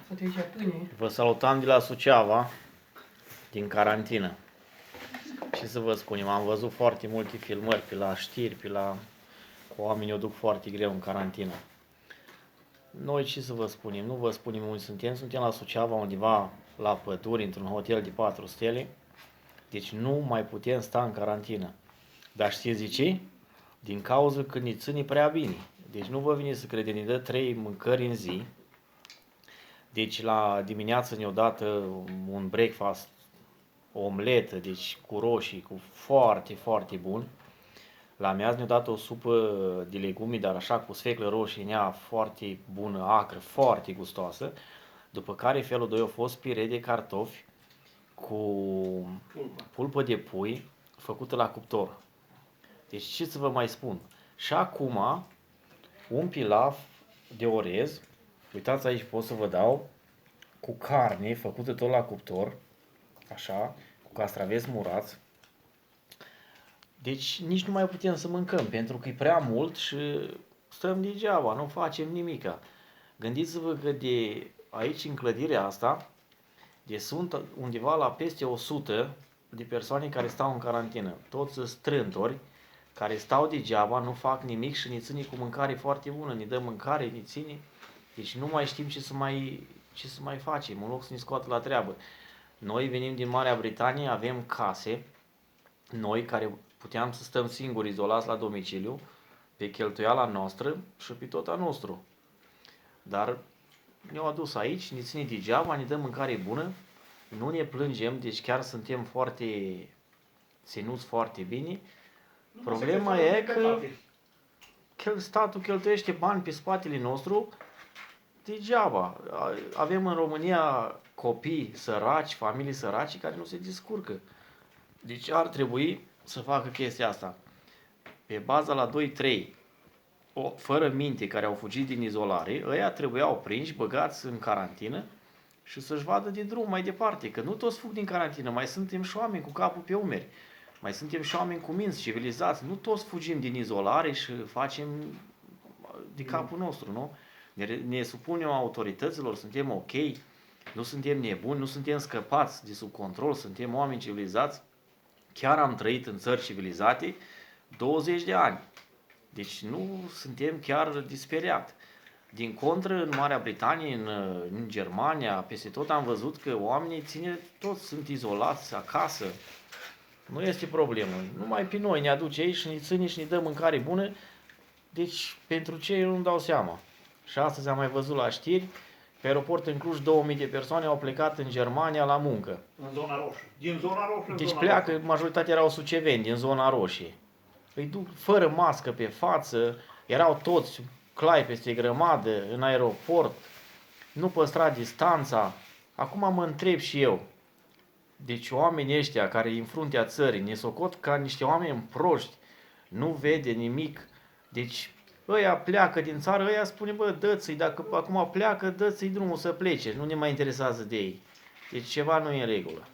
Să te ia pâine. Vă salutam de la Suceava, din carantină. Ce să vă spunem, am văzut foarte multe filmări pe la știri, cu oamenii o duc foarte greu în carantină. Noi ce să vă spunem, nu vă spunem unde suntem la Suceava, undeva la păduri, într-un hotel de 4 stele. Deci nu mai putem sta în carantină. Dar știți de ce? Din cauza că ne ține prea bine. Deci nu vă vine să credeți, ne dă 3 mâncări în zi. Deci la dimineață ne-o dată un breakfast, o omletă, deci cu roșii, cu foarte, foarte bun. La amiază ne-a dat o supă de legume, dar așa cu sfeclă roșie în ea, foarte bună, acră, foarte gustoasă. După care felul 2 a fost pire de cartofi cu pulpă de pui făcută la cuptor. Deci ce să vă mai spun? Și acum un pilaf de orez, uitați aici pot să vă dau, cu carne făcută tot la cuptor, așa, cu castraveți murați. Deci nici nu mai putem să mâncăm, pentru că e prea mult și stăm degeaba, nu facem nimica. Gândiți-vă că de aici, în clădirea asta, sunt undeva la peste 100 de persoane care stau în carantină. Toți strântori, care stau degeaba, nu fac nimic și ne ține cu mâncare foarte bună. Ne dă mâncare, ne ține. Deci nu mai știm ce să mai facem, în loc să ne scoată la treabă. Noi venim din Marea Britanie, avem case, noi care puteam să stăm singuri, izolați la domiciliu, pe cheltuiala noastră și pe tot a nostru. Dar ne-au adus aici, ne ține degeaba, ne dă mâncare bună, nu ne plângem, deci chiar suntem foarte ținuți foarte bine. Problema e că statul cheltuiește bani pe spatele nostru degeaba. Avem în România copii săraci, familii săraci care nu se descurcă. Deci ar trebui să facă chestia asta. Pe baza la 2-3 fără minte care au fugit din izolare, ăia trebuiau prinși, băgați în carantină și să-și vadă de drum mai departe. Că nu toți fug din carantină, mai suntem și oameni cu capul pe umeri. Mai suntem și oameni cu minți, civilizați. Nu toți fugim din izolare și facem de capul nostru, nu? Ne supunem autorităților, suntem ok, nu suntem nebuni, nu suntem scăpați de sub control, suntem oameni civilizați. Chiar am trăit în țări civilizate 20 de ani. Deci nu suntem chiar disperiat. Din contră, în Marea Britanie, în Germania, peste tot am văzut că oamenii toți sunt izolați acasă. Nu este problemă. Numai pe noi ne aduce aici și ne ține și ne dă mâncare bună. Deci, pentru ce eu nu-mi dau seama. Și astăzi am mai văzut la știri, pe aeroport în Cluj 2000 de persoane au plecat în Germania la muncă. În zona roșie. Din zona roșie Deci pleacă, majoritatea erau suceveni din zona roșie. Îi duc fără mască pe față, erau toți clai peste grămadă în aeroport, nu păstra distanța. Acum mă întreb și eu, deci oamenii ăștia care în fruntea țării ne socot ca niște oameni proști, nu vede nimic, deci ăia pleacă din țară, ăia spune, bă, dă-ți-i, dacă acum pleacă, dă-ți-i drumul să plece, nu ne mai interesează de ei. Deci ceva nu e în regulă.